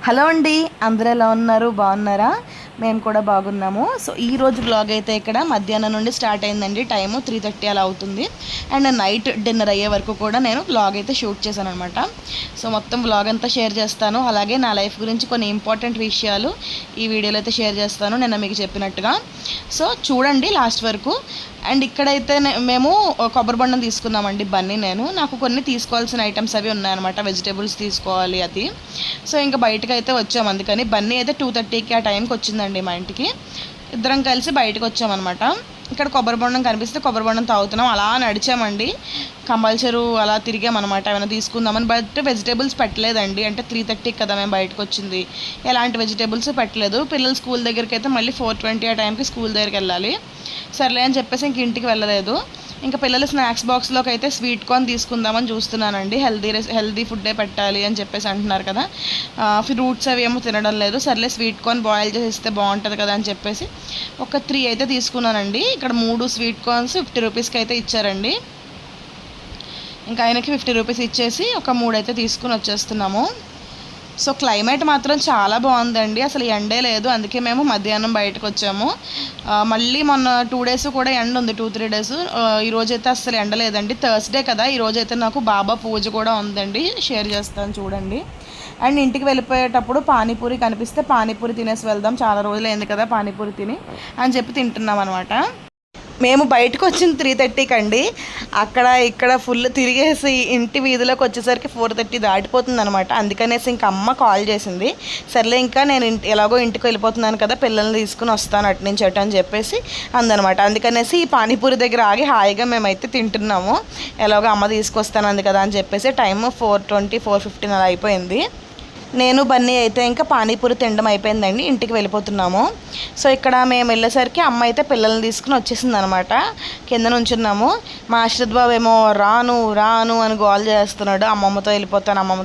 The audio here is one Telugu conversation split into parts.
హలో అండి, అందరూ ఎలా ఉన్నారు? బాగున్నారా? మేము కూడా బాగున్నాము. సో ఈరోజు వ్లాగ్ అయితే ఇక్కడ మధ్యాహ్నం నుండి స్టార్ట్ అయిందండి. టైము 3:30 అలా అవుతుంది. అండ్ నైట్ డిన్నర్ అయ్యే వరకు కూడా నేను వ్లాగ్ అయితే షూట్ చేశాను అనమాట. సో మొత్తం వ్లాగ్ అంతా షేర్ చేస్తాను. అలాగే నా లైఫ్ గురించి కొన్ని ఇంపార్టెంట్ విషయాలు ఈ వీడియోలో అయితే షేర్ చేస్తాను, నేను మీకు చెప్పినట్టుగా. సో చూడండి లాస్ట్ వరకు. అండ్ ఇక్కడైతే మేము కొబ్బరి బొండం తీసుకున్నామండి. నాకు కొన్ని తీసుకోవాల్సిన ఐటమ్స్ అవి ఉన్నాయన్నమాట. వెజిటేబుల్స్ తీసుకోవాలి అది. సో ఇంకా బయటకు అయితే వచ్చాము. అందుకని బన్నీ అయితే 2:30కి ఆ టైంకి వచ్చిందండి మా ఇంటికి. ఇద్దరం కలిసి బయటకు వచ్చామన్నమాట. ఇక్కడ కొబ్బరి బొండం కనిపిస్తే కొబ్బరి బొండం తాగుతున్నాం. అలా నడిచామండి, కంపల్సరీ అలా తిరిగామన్నమాట ఏమైనా తీసుకుందామని. బట్ వెజిటేబుల్స్ పెట్టలేదండి, అంటే 3:30 కదా మేము బయటకు వచ్చింది. ఎలాంటి వెజిటేబుల్స్ పెట్టలేదు. పిల్లలు స్కూల్ దగ్గరికి అయితే మళ్ళీ 4:20 ఆ టైంకి స్కూల్ దగ్గరికి వెళ్ళాలి. సర్లే అని చెప్పేసి ఇంక ఇంటికి వెళ్ళలేదు. ఇంకా పిల్లలు స్నాక్స్ బాక్స్లోకి అయితే స్వీట్ కార్న్ తీసుకుందామని చూస్తున్నానండి. హెల్దీ ఫుడ్డే పెట్టాలి అని చెప్పేసి అంటున్నారు కదా. ఫ్రూట్స్ అవి ఏమో తినడం లేదు. సర్లే స్వీట్ కార్న్ బాయిల్ చేసి ఇస్తే బాగుంటుంది కదా అని చెప్పేసి ఒక 3 అయితే తీసుకున్నానండి. ఇక్కడ 3 స్వీట్ కార్న్స్ 50 రూపీస్కి అయితే ఇచ్చారండి. ఇంకా ఆయనకి 50 రూపీస్ ఇచ్చేసి ఒక 3 అయితే తీసుకుని వచ్చేస్తున్నాము. సో క్లైమేట్ మాత్రం చాలా బాగుందండి, అసలు ఎండే లేదు. అందుకే మేము మధ్యాహ్నం బయటకు వచ్చాము. మళ్ళీ మొన్న 2 డేస్ కూడా ఎండ ఉంది, 2-3 డేస్. ఈరోజైతే అసలు ఎండ లేదండి. థర్స్డే కదా, ఈరోజైతే నాకు బాబా పూజ కూడా ఉందండి, షేర్ చేస్తాను చూడండి. అండ్ ఇంటికి వెళ్ళిపోయేటప్పుడు పానీపూరి కనిపిస్తే పానీపూరి తినేసి వెళ్దాం, చాలా రోజులు అయింది కదా పానీపూరి తిని అని చెప్పి తింటున్నాం అనమాట. మేము బయటకు వచ్చింది 3:30కి అండి. అక్కడ ఇక్కడ ఫుల్ తిరిగేసి ఇంటి వీధిలోకి వచ్చేసరికి 4:30 దాటిపోతుంది అనమాట. అందుకనేసి ఇంక అమ్మ కాల్ చేసింది. సర్లే ఇంకా నేను ఎలాగో ఇంటికి వెళ్ళిపోతున్నాను కదా, పిల్లల్ని తీసుకుని వస్తాను అటు నుంచి అటు అని చెప్పేసి అందనమాట. అందుకనేసి ఈ పానీపూరి దగ్గర ఆగి హాయిగా మేమైతే తింటున్నాము. ఎలాగో అమ్మ తీసుకొస్తానంది కదా అని చెప్పేసి. టైము 4:20, 4:15 అలా అయిపోయింది. నేను బన్నీ అయితే ఇంకా పానీపూరి తినడం అయిపోయిందండి, ఇంటికి వెళ్ళిపోతున్నాము. సో ఇక్కడ మేము వెళ్ళేసరికి అమ్మ అయితే పిల్లల్ని తీసుకుని వచ్చేసింది అనమాట. కింద నుంచున్నాము. మా ఆశ్రిత్ బాబు ఏమో రాను రాను అని గోల్ చేస్తున్నాడు, అమ్మమ్మతో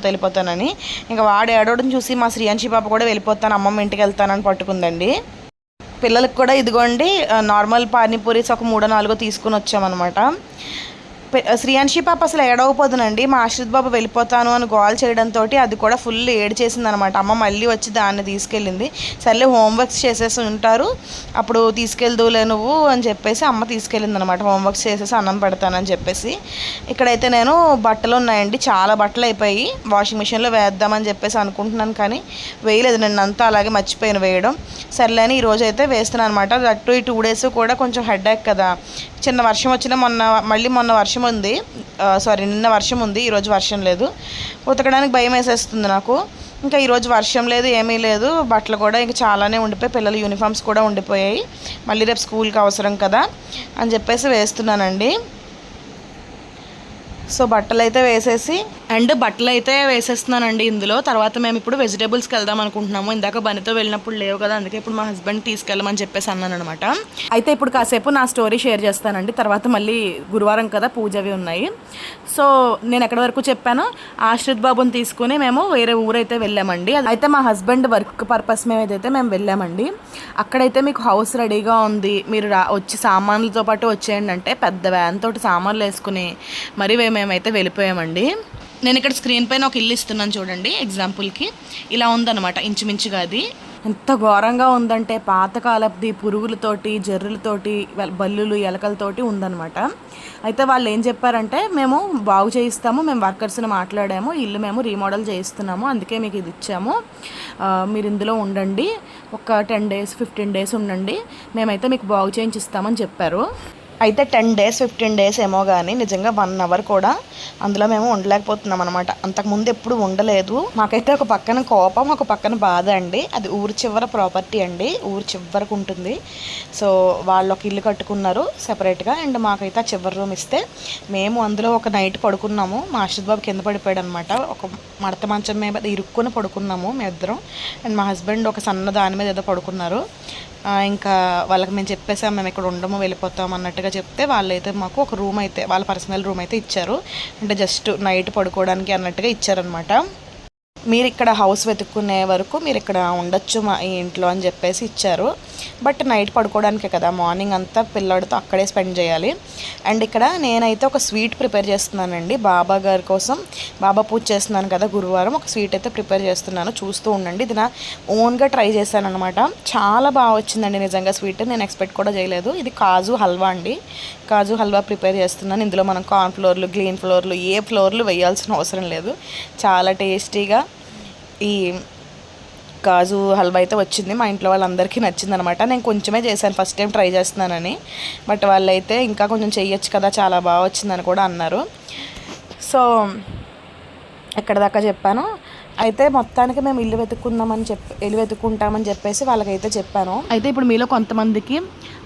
వెళ్ళిపోతానని. ఇంకా వాడు ఏడవడం చూసి మా శ్రీయాంశి పాప కూడా వెళ్ళిపోతాను, అమ్మమ్మ ఇంటికి వెళ్తానని పట్టుకుందండి. పిల్లలకు కూడా ఇదిగోండి నార్మల్ పానీపూరీస్ ఒక 3-4 తీసుకుని వచ్చామన్నమాట. శ్రీయాంశి పాప అసలు ఏడవపోదునండి, మా ఆశ్రిత్ బాబు వెళ్ళిపోతాను అని గోల్ చేయడంతో అది కూడా ఫుల్ ఏడు చేసింది అనమాట. అమ్మ మళ్ళీ వచ్చి దాన్ని తీసుకెళ్ళింది. సర్లే హోంవర్క్స్ చేసేసి ఉంటారు, అప్పుడు తీసుకెళ్దులే నువ్వు అని చెప్పేసి అమ్మ తీసుకెళ్ళింది అనమాట. హోంవర్క్స్ చేసేసి అన్నం పెడతానని చెప్పేసి. ఇక్కడైతే నేను బట్టలు ఉన్నాయండి, చాలా బట్టలు అయిపోయి వాషింగ్ మిషన్లో వేద్దామని చెప్పేసి అనుకుంటున్నాను, కానీ వేయలేదు. నిన్నంతా అలాగే మర్చిపోయాను వేయడం. సర్లే అని ఈరోజు అయితే వేస్తున్నాను అనమాట. అటు ఈ 2 డేస్ కూడా కొంచెం హెడేక్ కదా, చిన్న వర్షం వచ్చినా మొన్న వర్షం ఉంది, నిన్న వర్షం ఉంది, ఈరోజు వర్షం లేదు. ఉతకడానికి భయం వేసేస్తుంది నాకు. ఇంకా ఈరోజు వర్షం లేదు, ఏమీ లేదు. బట్టలు కూడా ఇంకా చాలానే ఉండిపోయి, పిల్లల యూనిఫామ్స్ కూడా ఉండిపోయాయి. మళ్ళీ రేపు స్కూల్కి అవసరం కదా అని చెప్పేసి వేస్తున్నానండి. సో బట్టలు అయితే వేసేస్తున్నానండి ఇందులో. తర్వాత మేము ఇప్పుడు వెజిటేబుల్స్కి వెళ్దాం అనుకుంటున్నాము. ఇందాక బనితో వెళ్ళినప్పుడు లేవు కదా, అందుకే ఇప్పుడు మా హస్బెండ్ తీసుకెళ్ళమని చెప్పేసి అన్నాను అనమాట. అయితే ఇప్పుడు కాసేపు నా స్టోరీ షేర్ చేస్తానండి. తర్వాత మళ్ళీ గురువారం కదా, పూజ అవి ఉన్నాయి. సో నేను ఎక్కడి వరకు చెప్పానో, ఆశ్రిత్ బాబుని తీసుకుని మేము వేరే ఊరైతే వెళ్ళామండి. అయితే మా హస్బెండ్ వర్క్ పర్పస్ మేము వెళ్ళామండి. అక్కడైతే మీకు హౌస్ రెడీగా ఉంది, మీరు వచ్చి సామాన్లతో పాటు వచ్చేయండి అంటే పెద్ద వ్యాన్ తోటి సామాన్లు వేసుకుని మరి మేమైతే వెళ్ళిపోయామండి. నేను ఇక్కడ స్క్రీన్ పైన ఒక ఇల్లు ఇస్తున్నాను చూడండి ఎగ్జాంపుల్కి. ఇలా ఉందన్నమాట ఇంచుమించుగా. అది ఎంత ఘోరంగా ఉందంటే పాతకాలపుది, పురుగులతోటి, జర్రులతోటి, బల్లులు, ఎలకలతోటి ఉందన్నమాట. అయితే వాళ్ళు ఏం చెప్పారంటే, మేము బాగు చేయిస్తాము, మేము వర్కర్స్ని మాట్లాడాము, ఇల్లు మేము రీమోడల్ చేయిస్తున్నాము, అందుకే మీకు ఇది ఇచ్చాము, మీరు ఇందులో ఉండండి, ఒక 10 days 15 days ఉండండి, మేమైతే మీకు బాగు చేయించిస్తామని చెప్పారు. అయితే 10 days 15 days ఏమో కానీ నిజంగా 1 hour కూడా అందులో మేము ఉండలేకపోతున్నాం అనమాట. అంతకుముందు ఎప్పుడు ఉండలేదు. మాకైతే ఒక పక్కన కోపం, ఒక పక్కన బాధ అండి. అది ఊరి చివర ప్రాపర్టీ అండి, ఊరి చివరకు ఉంటుంది. సో వాళ్ళు ఒక ఇల్లు కట్టుకున్నారు సెపరేట్గా, అండ్ మాకైతే ఆ చివరి రూమ్ ఇస్తే మేము అందులో ఒక నైట్ పడుకున్నాము. మా ఆశ్రిత్ బాబు కింద పడిపోయాడు అనమాట. ఒక మడత మంచం మీద ఇరుక్కుని పడుకున్నాము మేమిద్దరం. అండ్ మా హస్బెండ్ ఒక సన్న దాని మీద ఏదో పడుకున్నారు. ఇంకా వాళ్ళకి మేము చెప్పేసాం, మేము ఇక్కడ ఉండము, వెళ్ళిపోతాం అన్నట్టుగా చెప్తే వాళ్ళైతే మాకు ఒక రూమ్ అయితే, వాళ్ళ పర్సనల్ రూమ్ అయితే ఇచ్చారు. అంటే జస్ట్ నైట్ పడుకోవడానికి అన్నట్టుగా ఇచ్చారనమాట. మీరు ఇక్కడ హౌస్ వెతుక్కునే వరకు మీరు ఇక్కడ ఉండొచ్చు మా ఈ ఇంట్లో అని చెప్పేసి ఇచ్చారు. బట్ నైట్ పడుకోవడానికే కదా, మార్నింగ్ అంతా పిల్లాడితో అక్కడే స్పెండ్ చేయాలి. అండ్ ఇక్కడ నేనైతే ఒక స్వీట్ ప్రిపేర్ చేస్తున్నానండి బాబా గారి కోసం. బాబా పూజ చేస్తున్నాను కదా గురువారం, ఒక స్వీట్ అయితే ప్రిపేర్ చేస్తున్నాను, చూస్తూ ఉండండి. ఇది నా ఓన్గా ట్రై చేశాను అనమాట. చాలా బాగా వచ్చిందండి నిజంగా స్వీట్, నేను ఎక్స్పెక్ట్ కూడా చేయలేదు. ఇది కాజు హల్వా అండి, కాజు హల్వా ప్రిపేర్ చేస్తున్నాను. ఇందులో మనం కార్న్ ఫ్లోర్లు, గ్రీన్ ఫ్లోర్లు, ఏ ఫ్లోర్లు వేయాల్సిన అవసరం లేదు. చాలా టేస్టీగా ఈ కాజు హల్వా అయితే వచ్చింది. మా ఇంట్లో వాళ్ళందరికీ నచ్చిందనమాట. నేను కొంచెమే చేశాను, ఫస్ట్ టైం ట్రై చేస్తున్నానని. బట్ వాళ్ళైతే ఇంకా కొంచెం చేయొచ్చు కదా, చాలా బాగా వచ్చిందని కూడా అన్నారు. సో ఎక్కడ దాకా చెప్పాను. అయితే మొత్తానికి మేము ఇల్లు వెతుక్కుంటామని చెప్పేసి వాళ్ళకైతే చెప్పాను. అయితే ఇప్పుడు మీలో కొంతమందికి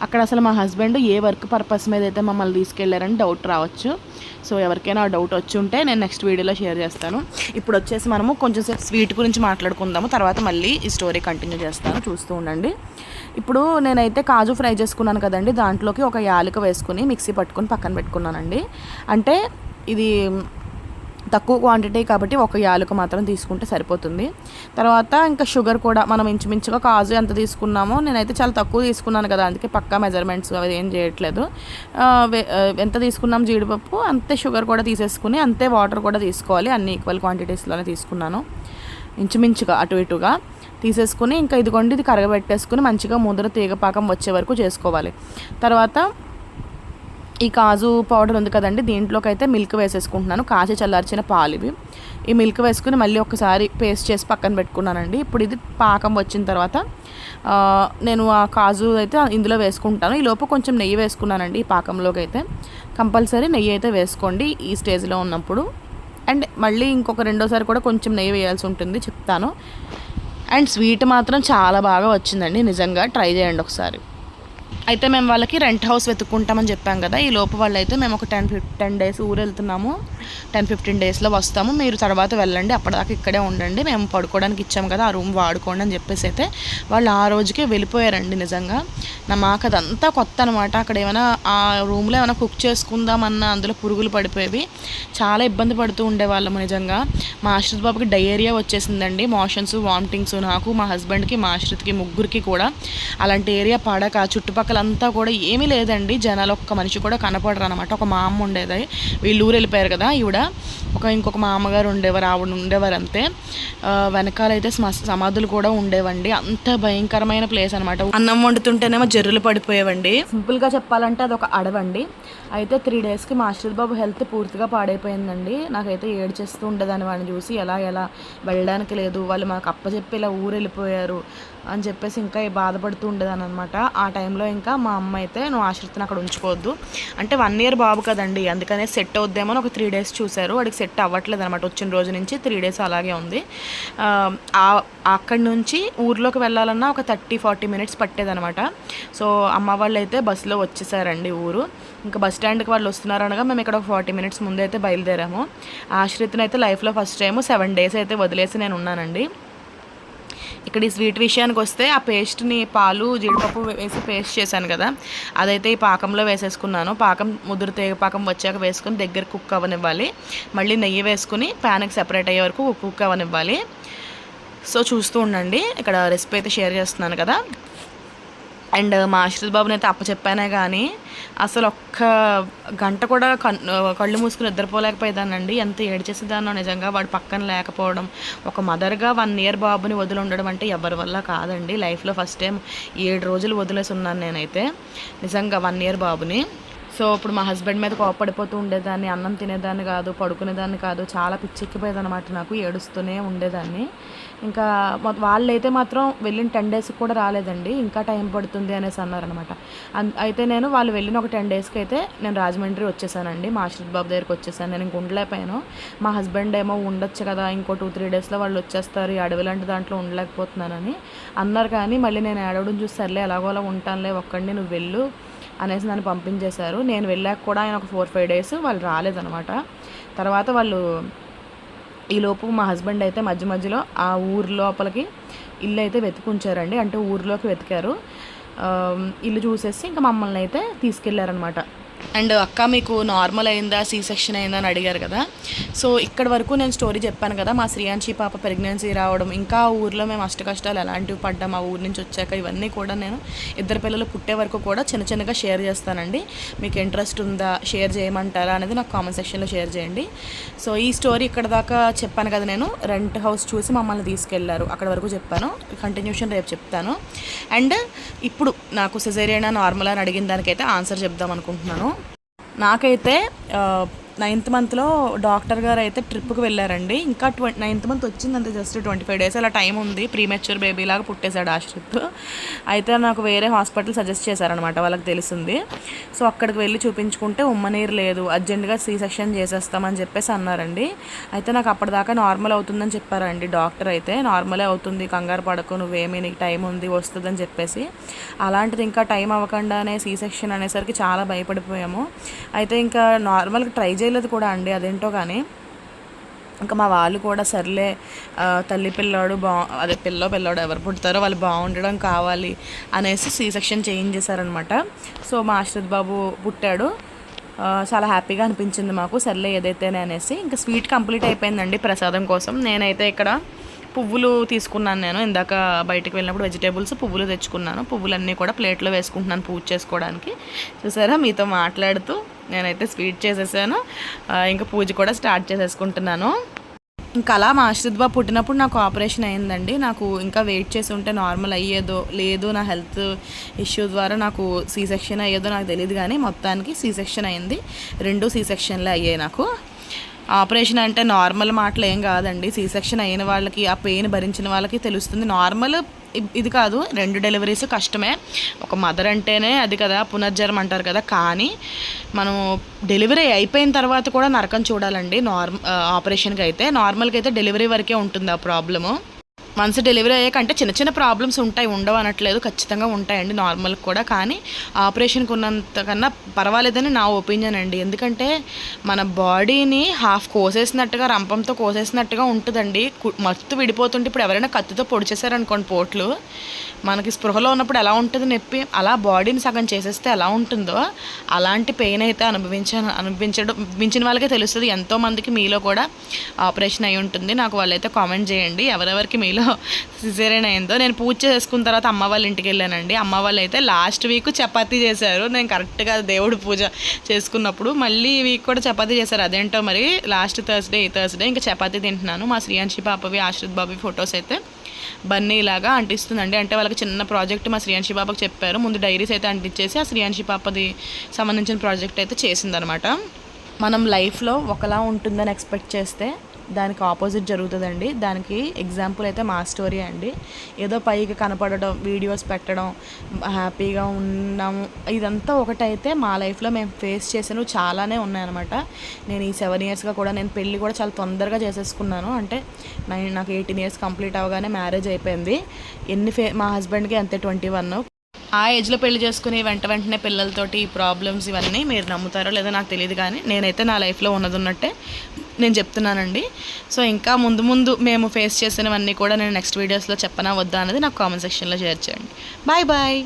అక్కడ అసలు మా హస్బెండ్ ఏ వర్క్ పర్పస్ మీద అయితే మమ్మల్ని తీసుకెళ్లారని డౌట్ రావచ్చు. సో ఎవరికైనా ఆ డౌట్ వచ్చి ఉంటే నేను నెక్స్ట్ వీడియోలో షేర్ చేస్తాను. ఇప్పుడు వచ్చేసి మనము కొంచెం సేపు స్వీట్ గురించి మాట్లాడుకుందాము, తర్వాత మళ్ళీ ఈ స్టోరీ కంటిన్యూ చేస్తాను, చూస్తూ ఉండండి. ఇప్పుడు నేనైతే కాజు ఫ్రై చేసుకున్నాను కదండి, దాంట్లోకి ఒక యాలక వేసుకుని మిక్సీ పట్టుకుని పక్కన పెట్టుకున్నానండి. అంటే ఇది తక్కువ క్వాంటిటీ కాబట్టి ఒక యాలక మాత్రం తీసుకుంటే సరిపోతుంది. తర్వాత ఇంకా షుగర్ కూడా మనం ఇంచుమించుగా కాజు ఎంత తీసుకున్నామో, నేనైతే చాలా తక్కువ తీసుకున్నాను కదా, అందుకే పక్కా మెజర్మెంట్స్ అవి ఏం చేయట్లేదు. ఎంత తీసుకున్నాం జీడిపప్పు అంతే షుగర్ కూడా తీసేసుకుని అంతే వాటర్ కూడా తీసుకోవాలి. అన్ని ఈక్వల్ క్వాంటిటీస్లోనే తీసుకున్నాను, ఇంచుమించుగా అటు ఇటుగా తీసేసుకుని ఇంకా ఇదిగోండి ఇది కరగబెట్టేసుకుని మంచిగా ముద్ర తీగపాకం వచ్చే వరకు చేసుకోవాలి. తర్వాత ఈ కాజు పౌడర్ ఉంది కదండి, దీంట్లోకి అయితే మిల్క్ వేసేసుకుంటున్నాను, కాచి చల్లార్చిన పాలు ఇవి. ఈ మిల్క్ వేసుకుని మళ్ళీ ఒకసారి పేస్ట్ చేసి పక్కన పెట్టుకున్నానండి. ఇప్పుడు ఇది పాకం వచ్చిన తర్వాత నేను ఆ కాజు అయితే ఇందులో వేసుకుంటాను. ఈ లోపు కొంచెం నెయ్యి వేసుకున్నానండి. ఈ పాకంలోకి అయితే కంపల్సరీ నెయ్యి అయితే వేసుకోండి ఈ స్టేజ్లో ఉన్నప్పుడు. అండ్ మళ్ళీ ఇంకొక రెండోసారి కూడా కొంచెం నెయ్యి వేయాల్సి ఉంటుంది, చెప్తాను. అండ్ స్వీట్ మాత్రం చాలా బాగా వచ్చిందండి, నిజంగా ట్రై చేయండి ఒకసారి. అయితే మేము వాళ్ళకి రెంట్ హౌస్ వెతుక్కుంటామని చెప్పాం కదా, ఈ లోపు వాళ్ళు అయితే మేము ఒక 10 డేస్ ఊరు వెళ్తున్నాము, 10-15 డేస్లో వస్తాము, మీరు తర్వాత వెళ్ళండి, అప్పటిదాకా ఇక్కడే ఉండండి, మేము పడుకోవడానికి ఇచ్చాము కదా ఆ రూమ్ వాడుకోండి అని చెప్పేసి అయితే వాళ్ళు ఆ రోజుకే వెళ్ళిపోయారండి. నిజంగా మాకు అదంతా కొత్త అనమాట. అక్కడ ఏమైనా ఆ రూమ్లో ఏమైనా కుక్ చేసుకుందామన్నా అందులో పురుగులు పడిపోయేవి, చాలా ఇబ్బంది పడుతూ ఉండేవాళ్ళము. నిజంగా మా ఆశ్రిత్ బాబుకి డయేరియా వచ్చేసిందండి, మోషన్స్, వామిటింగ్స్, నాకు, మా హస్బెండ్కి, మా ఆశ్రిత్కి ముగ్గురికి కూడా. అలాంటి ఏరియా పడక చుట్టుపక్కలంతా కూడా ఏమీ లేదండి, జనాలు ఒక్క మనిషి కూడా కనపడరు అనమాట. ఒక మా అమ్మ ఉండేది, వీళ్ళు ఊరు వెళ్ళిపోయారు కదా ఈవిడ, ఇంకొక మా అమ్మగారు ఉండేవారు, ఆవిడ ఉండేవారు అంతే. వెనకాలైతే సమాధులు కూడా ఉండేవండి, అంత భయంకరమైన ప్లేస్ అనమాట. అన్నం వండుతుంటేనేమో జర్రులు పడిపోయేవండి. సింపుల్గా చెప్పాలంటే అది ఒక అడవండి. అయితే 3 డేస్కి మా ఆశ్రిత్ బాబు హెల్త్ పూర్తిగా పాడైపోయిందండి. నాకైతే ఏడ్చేస్తూ ఉండేదాన్ని వాడిని చూసి, ఎలా వెళ్ళడానికి లేదు, వాళ్ళు మాకు అప్పచెప్పి ఇలా ఊరు వెళ్ళిపోయారు అని చెప్పేసి ఇంకా బాధపడుతూ ఉండేదాన్ని అనమాట. ఆ టైంలో ఇంకా మా అమ్మ అయితే నువ్వు ఆశ్రిత్ని అక్కడ ఉంచుకోవద్దు అంటే 1 year బాబు కదండి, అందుకనే సెట్ అవుద్దేమో ఒక 3 days చూశారు, వాడికి సెట్ అవ్వట్లేదు అనమాట. వచ్చిన రోజు నుంచి 3 days అలాగే ఉంది. అక్కడి నుంచి ఊర్లోకి వెళ్ళాలన్నా ఒక 30-40 minutes పట్టేదనమాట. సో అమ్మ వాళ్ళు అయితే బస్సులో వచ్చేసారండి ఊరు. ఇంకా బస్ స్టాండ్కి వాళ్ళు వస్తున్నారు అనగా మేము ఇక్కడ ఒక 40 minutes ముందే అయితే బయలుదేరాము. ఆశ్రిత్ని అయితే లైఫ్లో ఫస్ట్ టైం 7 days అయితే వదిలేసి నేను ఉన్నానండి. ఇక్కడ ఈ స్వీట్ విషయానికి వస్తే ఆ పేస్ట్ని పాలు జీడిపప్పు వేసి పేస్ట్ చేశాను కదా, అదైతే ఈ పాకంలో వేసేసుకున్నాను. పాకం ముదురు తేగ పాకం వచ్చాక వేసుకొని దగ్గర కుక్ అవ్వనివ్వాలి. మళ్ళీ నెయ్యి వేసుకుని ప్యాన్కి సెపరేట్ అయ్యే వరకు కుక్ అవ్వనివ్వాలి. సో చూస్తూ ఉండండి, ఇక్కడ రెసిపీ అయితే షేర్ చేస్తున్నాను కదా. అండ్ మా ఆశ్రిత్ బాబుని అయితే అప్పచెప్పానే కానీ అసలు ఒక్క గంట కూడా కళ్ళు మూసుకుని నిద్రపోలేకపోయేదానండి, ఎంత ఏడ్చేసేదాన్నో నిజంగా. వాడు పక్కన లేకపోవడం, ఒక మదర్గా 1 year బాబుని వదిలి ఉండడం అంటే ఎవరి వల్ల కాదండి. లైఫ్లో ఫస్ట్ టైం 7 రోజులు వదిలేసి ఉన్నాను నేనైతే నిజంగా 1 year బాబుని. సో ఇప్పుడు మా హస్బెండ్ మీద కోపడిపోతూ ఉండేదాన్ని, అన్నం తినేదాన్ని కాదు, పడుకునేదాన్ని కాదు, చాలా పిచ్చెక్కిపోయేది అనమాట నాకు, ఏడుస్తూనే ఉండేదాన్ని. ఇంకా వాళ్ళైతే మాత్రం వెళ్ళిన 10 days కూడా రాలేదండి, ఇంకా టైం పడుతుంది అనేసి అన్నారనమాట. అయితే వాళ్ళు వెళ్ళిన ఒక 10 daysకి అయితే నేను రాజమండ్రి వచ్చేసానండి, మా ఆశ్రిత్ బాబు దగ్గరికి వచ్చేసాను. నేను ఇంక ఉండలేకపోయాను. మా హస్బెండ్ ఏమో ఉండొచ్చు కదా, ఇంకో 2-3 daysలో వాళ్ళు వచ్చేస్తారు, ఈ అడవి లాంటి దాంట్లో ఉండలేకపోతున్నానని అన్నారు. కానీ మళ్ళీ నేను ఏడవడం చూసి సర్లే ఎలాగోలా ఉంటానులే ఒక్కడిని, నువ్వు వెళ్ళు అనేసి నన్ను పంపించేశారు. నేను వెళ్ళాక కూడా ఆయన ఒక 4-5 days వాళ్ళు రాలేదనమాట. తర్వాత వాళ్ళు ఈలోపు మా హస్బెండ్ అయితే మధ్య మధ్యలో ఆ ఊరు లోపలికి ఇల్లు అయితే వెతుకుంచారండి, అంటే ఊరిలోకి వెతికారు. ఇల్లు చూసేసి ఇంకా మమ్మల్ని అయితే తీసుకెళ్లారనమాట. అండ్ అక్క మీకు నార్మల్ అయిందా సీ సెక్షన్ అయిందా అని అడిగారు కదా. సో ఇక్కడ వరకు నేను స్టోరీ చెప్పాను కదా, మా శ్రీయాంశి పాప ప్రెగ్నెన్సీ రావడం, ఇంకా ఊర్లో మేము అష్ట కష్టాలు ఎలాంటివి పడ్డాం ఆ ఊరు నుంచి వచ్చాక, ఇవన్నీ కూడా నేను ఇద్దరు పిల్లలు పుట్టే వరకు కూడా చిన్న చిన్నగా షేర్ చేస్తానండి. మీకు ఇంట్రెస్ట్ ఉందా, షేర్ చేయమంటారా అనేది నాకు కామెంట్ సెక్షన్లో షేర్ చేయండి. సో ఈ స్టోరీ ఇక్కడ దాకా చెప్పాను కదా, నేను రెంట్ హౌస్ చూసి మమ్మల్ని తీసుకెళ్లారు, అక్కడ వరకు చెప్పాను. కంటిన్యూషన్ రేపు చెప్తాను. అండ్ ఇప్పుడు నాకు సిజేరియనా నార్మల్ అని అడిగిన దానికైతే ఆన్సర్ చెప్దాం అనుకుంటున్నాను. నాకైతే 9th మంత్లో డాక్టర్ గారు అయితే ట్రిప్కి వెళ్ళారండి. ఇంకా 9th మంత్ వచ్చిందంటే జస్ట్ 25 days అలా టైం ఉంది. ప్రీమెచ్యూర్ బేబీ లాగా పుట్టేశాడు ఆశ్రిత్. అయితే నాకు వేరే హాస్పిటల్ సజెస్ట్ చేశారనమాట, వాళ్ళకి తెలిసింది. సో అక్కడికి వెళ్ళి చూపించుకుంటే ఉమ్మనీరు లేదు, అర్జెంటుగా సీ సెక్షన్ చేసేస్తామని చెప్పేసి అన్నారండి. అయితే నాకు అప్పటిదాకా నార్మల్ అవుతుందని చెప్పారండి డాక్టర్. అయితే నార్మలే అవుతుంది, కంగారు పడకు, నువ్వేమీ నీకు టైం ఉంది, వస్తుందని చెప్పేసి. అలాంటిది ఇంకా టైం అవ్వకుండానే సీ సెక్షన్ అనేసరికి చాలా భయపడిపోయాము. అయితే ఇంకా నార్మల్గా ట్రై చేయలేదు కూడా అండి, అదేంటో కానీ. ఇంకా మా వాళ్ళు కూడా సర్లే తల్లి పిల్లోడు అదే పిల్లోడు ఎవరు పుడతారో వాళ్ళు బాగుండడం కావాలి అనేసి సీ సెక్షన్ చేంజ్ చేశారనమాట. సో మా ఆశ్రిత్ బాబు పుట్టాడు. చాలా హ్యాపీగా అనిపించింది మాకు, సర్లే ఏదైతేనే అనేసి. ఇంకా స్వీట్ కంప్లీట్ అయిపోయిందండి ప్రసాదం కోసం. నేనైతే ఇక్కడ పువ్వులు తీసుకున్నాను. నేను ఇందాక బయటకు వెళ్ళినప్పుడు వెజిటేబుల్స్ పువ్వులు తెచ్చుకున్నాను. పువ్వులన్నీ కూడా ప్లేట్లో వేసుకుంటున్నాను పూజ చేసుకోవడానికి. చూసారా, మీతో మాట్లాడుతూ నేనైతే స్వీట్ చేసేసాను. ఇంకా పూజ కూడా స్టార్ట్ చేసేసుకుంటున్నాను. ఇంకా అలా మా ఆశ్రిత్ బాబు పుట్టినప్పుడు నాకు ఆపరేషన్ అయిందండి. నాకు ఇంకా వెయిట్ చేసి ఉంటే నార్మల్ అయ్యేదో లేదు, నా హెల్త్ ఇష్యూ ద్వారా నాకు సీ సెక్షన్ అయ్యేదో నాకు తెలియదు, కానీ మొత్తానికి సీ సెక్షన్ అయింది. 2 సీ సెక్షన్లే అయ్యాయి నాకు. ఆపరేషన్ అంటే నార్మల్ మాటలు ఏం కాదండి. సీ సెక్షన్ అయిన వాళ్ళకి, ఆ పెయిన్ భరించిన వాళ్ళకి తెలుస్తుంది. నార్మల్ ఇది కాదు, 2 డెలివరీస్ కష్టమే. ఒక మదర్ అంటేనే అది కదా, పునర్జన్మ అంటారు కదా. కానీ మనం డెలివరీ అయిపోయిన తర్వాత కూడా నరకం చూడాలండి. ఆపరేషన్కి అయితే, నార్మల్కి అయితే డెలివరీ వరకే ఉంటుంది ఆ ప్రాబ్లము. వన్స్ డెలివరీ అయ్యాక అంటే చిన్న చిన్న ప్రాబ్లమ్స్ ఉంటాయి, ఉండవు అనట్లేదు, ఖచ్చితంగా ఉంటాయండి నార్మల్కి కూడా. కానీ ఆపరేషన్కి ఉన్నంతకన్నా పర్వాలేదని నా ఒపీనియన్ అండి. ఎందుకంటే మన బాడీని హాఫ్ కోసేసినట్టుగా, రంపంతో కోసేసినట్టుగా ఉంటుందండి. మత్తు విడిపోతుంటే ఇప్పుడు ఎవరైనా కత్తితో పొడి చేశారనుకోండి పోట్లు, మనకి స్పృహలో ఉన్నప్పుడు ఎలా ఉంటుంది నొప్పి, అలా బాడీని సగం చేసేస్తే ఎలా ఉంటుందో అలాంటి పెయిన్ అయితే అనిపించిన వాళ్ళకే తెలుస్తుంది. ఎంతోమందికి మీలో కూడా ఆపరేషన్ అయి ఉంటుంది. నాకు వాళ్ళైతే కామెంట్ చేయండి ఎవరెవరికి మీలో సిజేరియన్ అయిందో. నేను పూజ చేసుకున్న తర్వాత అమ్మ వాళ్ళ ఇంటికి వెళ్ళానండి. అమ్మ వాళ్ళు అయితే లాస్ట్ వీక్ చపాతీ చేశారు. నేను కరెక్ట్గా దేవుడు పూజ చేసుకున్నప్పుడు మళ్ళీ ఈ వీక్ కూడా చపాతీ చేశారు. అదేంటో మరి లాస్ట్ థర్స్డే ఇంకా చపాతీ తింటున్నాను. మా శ్రీయాంశి పాపవి, ఆశ్రిత్ బాబువి ఫొటోస్ అయితే బన్నీ ఇలాగా అంటిస్తుందండి. అంటే వాళ్ళకి చిన్న ప్రాజెక్ట్ మా శ్రీయాంశి పాపకు చెప్పారు. ముందు డైరీస్ అయితే అంటించేసి ఆ శ్రీయాంశి పాపది సంబంధించిన ప్రాజెక్ట్ అయితే చేసిందనమాట. మనం లైఫ్లో ఒకలా ఉంటుందని ఎక్స్పెక్ట్ చేస్తే దానికి ఆపోజిట్ జరుగుతుందండి. దానికి ఎగ్జాంపుల్ అయితే మా స్టోరీ అండి. ఏదో పైకి కనపడడం, వీడియోస్ పెట్టడం, హ్యాపీగా ఉన్నాము, ఇదంతా ఒకటైతే మా లైఫ్లో మేము ఫేస్ చేసినవి చాలానే ఉన్నాయన్నమాట. నేను ఈ 7 yearsగా కూడా నేను పెళ్ళి కూడా చాలా తొందరగా చేసేసుకున్నాను. అంటే నాకు 18 years కంప్లీట్ అవ్వగానే మ్యారేజ్ అయిపోయింది. మా హస్బెండ్కి అంతే 21. ఆ ఏజ్లో పెళ్లి చేసుకుని వెంటనే పిల్లలతోటి ఈ ప్రాబ్లమ్స్ ఇవన్నీ మీరు నమ్ముతారో లేదో నాకు తెలియదు, కానీ నేనైతే నా లైఫ్లో ఉన్నట్టే నేను చెప్తున్నానండి. సో ఇంకా ముందు మేము ఫేస్ చేసినవన్నీ కూడా నేను నెక్స్ట్ వీడియోస్లో చెప్పనా వద్దా అనేది నాకు కామెంట్ సెక్షన్లో షేర్ చేయండి. బాయ్.